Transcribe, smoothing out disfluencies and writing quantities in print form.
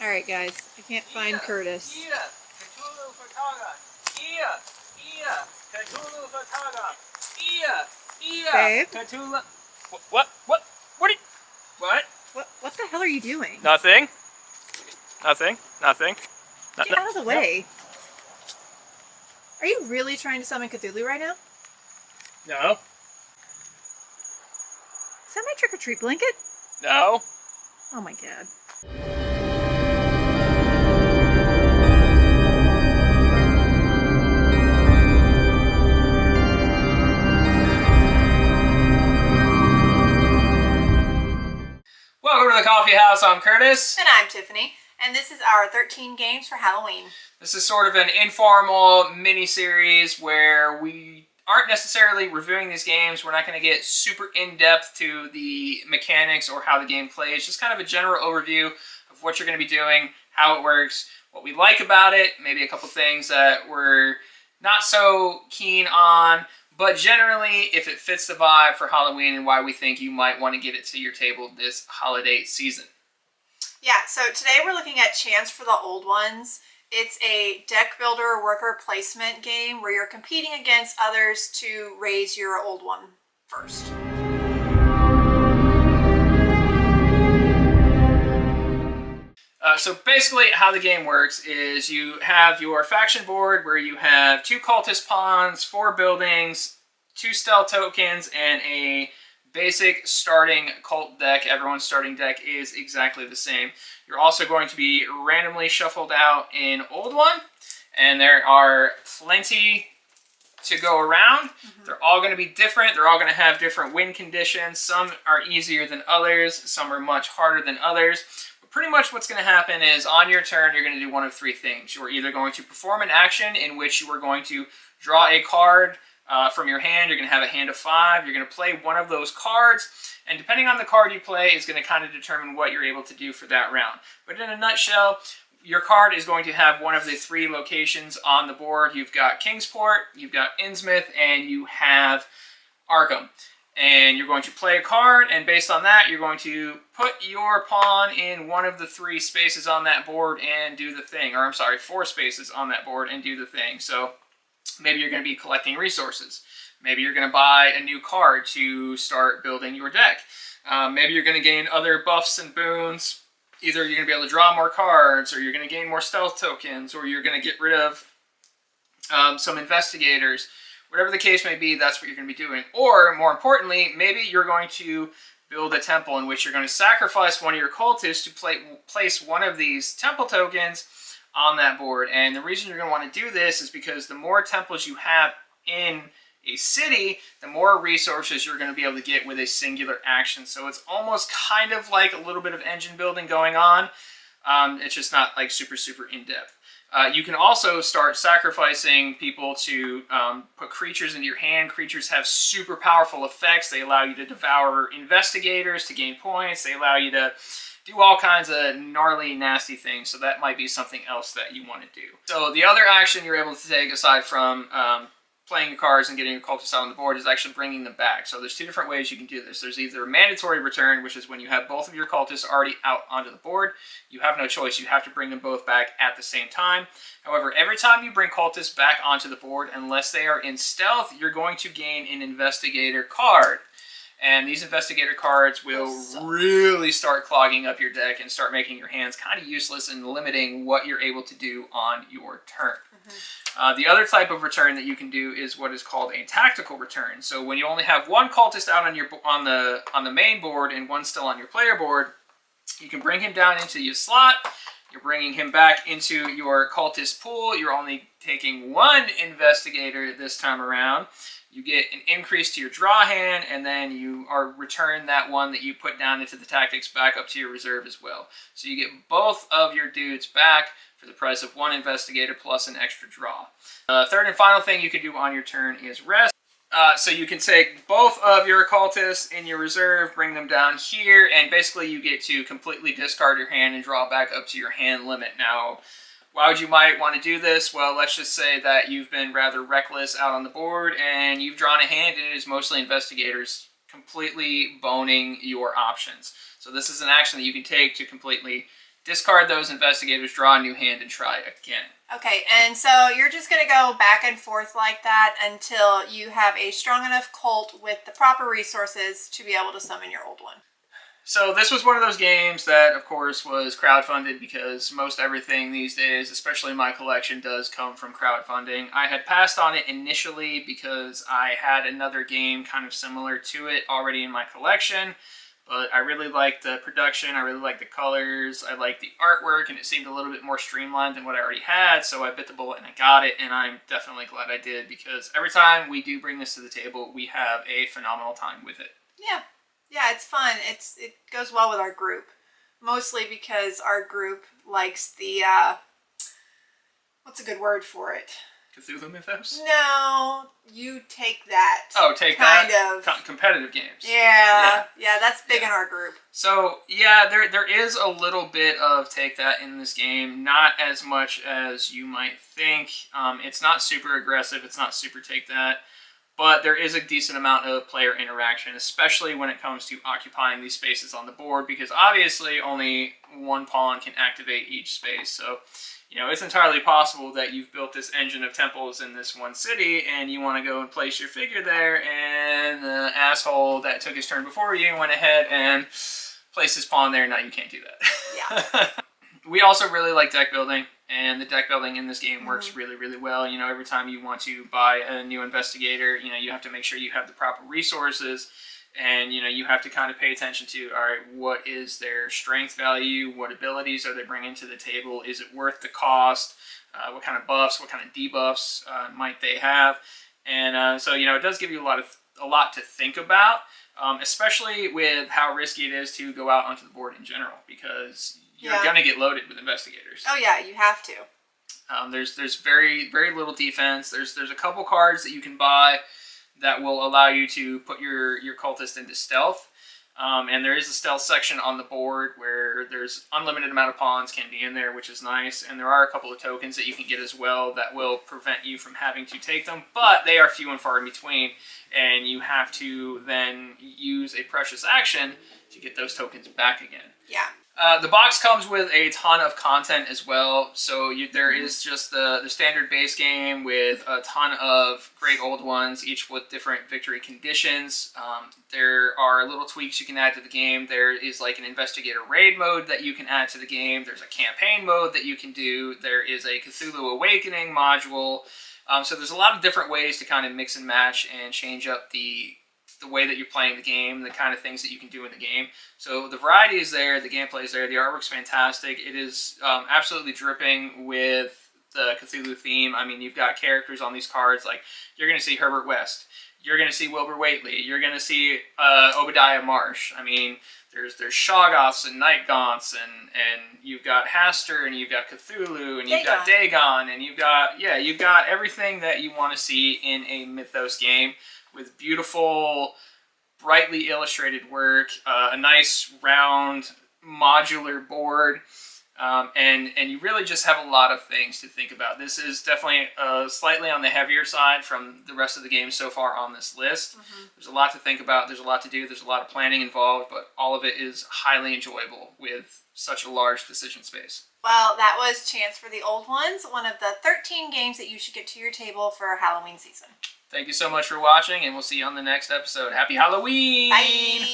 Alright guys, I can't find Curtis. Babe? What the hell are you doing? Nothing. Get out of the way. Are you really trying to summon Cthulhu right now? No. Is that my trick-or-treat blanket? No. Oh my god. Welcome to the Coffee House. I'm Curtis. And I'm Tiffany. And this is our 13 games for Halloween. This is sort of an informal mini-series where we aren't necessarily reviewing these games. We're not going to get super in-depth to the mechanics or how the game plays. Just kind of a general overview of what you're going to be doing, how it works, what we like about it, maybe a couple things that we're not so keen on. But generally, if it fits the vibe for Halloween and why we think you might want to get it to your table this holiday season. Yeah, so today we're looking at Chance for the Old Ones. It's a deck builder worker placement game where you're competing against others to raise your old one first. So basically how the game works is you have your faction board where you have 2 cultist pawns, 4 buildings, 2 stealth tokens, and a basic starting cult deck. Everyone's starting deck is exactly the same. You're also going to be randomly shuffled out in Old One, and there are plenty to go around. They're all going to be different. They're all going to have different win conditions. Some are easier than others. Some are much harder than others. Pretty much what's going to happen is on your turn, you're going to do one of 3 things. You're either going to perform an action in which you are going to draw a card from your hand. You're going to have a hand of 5. You're going to play one of those cards. And depending on the card you play is going to kind of determine what you're able to do for that round. But in a nutshell, your card is going to have one of the 3 locations on the board. You've got Kingsport, you've got Innsmouth, and you have Arkham. And you're going to play a card, and based on that, you're going to put your pawn in one of the 3 spaces on that board and do the thing. Or, I'm sorry, 4 spaces on that board and do the thing. So maybe you're going to be collecting resources. Maybe you're going to buy a new card to start building your deck. Maybe you're going to gain other buffs and boons. Either you're going to be able to draw more cards, or you're going to gain more stealth tokens, or you're going to get rid of some investigators. Whatever the case may be, that's what you're going to be doing. Or, more importantly, maybe you're going to build a temple in which you're going to sacrifice one of your cultists to place one of these temple tokens on that board. And the reason you're going to want to do this is because the more temples you have in a city, the more resources you're going to be able to get with a singular action. So it's almost kind of like a little bit of engine building going on. It's just not like super in-depth. You can also start sacrificing people to put creatures into your hand. Creatures have super powerful effects. They allow you to devour investigators to gain points. They allow you to do all kinds of gnarly, nasty things. So that might be something else that you want to do. So the other action you're able to take, aside from playing your cards and getting your cultists out on the board, is actually bringing them back. So there's 2 different ways you can do this. There's either a mandatory return, which is when you have both of your cultists already out onto the board. You have no choice. You have to bring them both back at the same time. However, every time you bring cultists back onto the board, unless they are in stealth, you're going to gain an investigator card. And these investigator cards will really start clogging up your deck and start making your hands kind of useless and limiting what you're able to do on your turn. The other type of return that you can do is what is called a tactical return. So when you only have one cultist out on the main board and one still on your player board, you can bring him down into your slot. You're bringing him back into your cultist pool. You're only taking 1 investigator this time around. You get an increase to your draw hand, and then you return that one that you put down into the tactics back up to your reserve as well. So you get both of your dudes back for the price of 1 investigator plus an extra draw. Third and final thing you can do on your turn is rest. So you can take both of your cultists in your reserve, bring them down here, and basically you get to completely discard your hand and draw back up to your hand limit. Now, why would you might want to do this? Well, let's just say that you've been rather reckless out on the board and you've drawn a hand and it is mostly investigators, completely boning your options. So this is an action that you can take to completely discard those investigators, draw a new hand, and try again. Okay, and so you're just going to go back and forth like that until you have a strong enough cult with the proper resources to be able to summon your old one. So this was one of those games that, of course, was crowdfunded because most everything these days, especially my collection, does come from crowdfunding. I had passed on it initially because I had another game kind of similar to it already in my collection, but I really liked the production, I really liked the colors, I liked the artwork, and it seemed a little bit more streamlined than what I already had, so I bit the bullet and I got it, and I'm definitely glad I did because every time we do bring this to the table, we have a phenomenal time with it. Yeah. Yeah, it's fun. It goes well with our group. Mostly because our group likes the, what's a good word for it? Cthulhu mythos? No, you take that. Oh, take kind that? Kind of. Competitive games. Yeah, that's big in our group. So, yeah, there is a little bit of take that in this game. Not as much as you might think. It's not super aggressive. It's not super take that. But there is a decent amount of player interaction, especially when it comes to occupying these spaces on the board, because obviously only one pawn can activate each space. So, it's entirely possible that you've built this engine of temples in this one city, and you want to go and place your figure there, and the asshole that took his turn before you went ahead and placed his pawn there. Now you can't do that. Yeah. We also really like deck building, and the deck building in this game works really, really well. Every time you want to buy a new investigator, you have to make sure you have the proper resources, and, you have to kind of pay attention to, all right, what is their strength value? What abilities are they bringing to the table? Is it worth the cost? What kind of buffs, what kind of debuffs might they have? And so, it does give you a lot to think about, especially with how risky it is to go out onto the board in general, because you're going to get loaded with investigators. Oh yeah, you have to. There's very, very little defense. There's a couple cards that you can buy that will allow you to put your cultist into stealth. And there is a stealth section on the board where there's unlimited amount of pawns can be in there, which is nice. And there are a couple of tokens that you can get as well that will prevent you from having to take them, but they are few and far in between. And you have to then use a precious action to get those tokens back again. Yeah. The box comes with a ton of content as well, so there is just the standard base game with a ton of great old ones, each with different victory conditions. There are little tweaks you can add to the game. There is like an investigator raid mode that you can add to the game. There's a campaign mode that you can do. There is a Cthulhu Awakening module. So there's a lot of different ways to kind of mix and match and change up the way that you're playing the game, the kind of things that you can do in the game. So the variety is there, the gameplay is there, the artwork's fantastic. It is absolutely dripping with the Cthulhu theme. I mean, you've got characters on these cards, like you're going to see Herbert West, you're going to see Wilbur Whately, you're going to see Obadiah Marsh. I mean, there's Shoggoths and Night Gaunts, and you've got Hastur, and you've got Cthulhu, and you've got Dagon, and you've got everything that you want to see in a Mythos game, with beautiful, brightly illustrated work, a nice round modular board, and you really just have a lot of things to think about. This is definitely slightly on the heavier side from the rest of the games so far on this list. There's a lot to think about, there's a lot to do, there's a lot of planning involved, but all of it is highly enjoyable with such a large decision space. Well, that was Chance for the Old Ones, one of the 13 games that you should get to your table for Halloween season. Thank you so much for watching, and we'll see you on the next episode. Happy Halloween! Bye!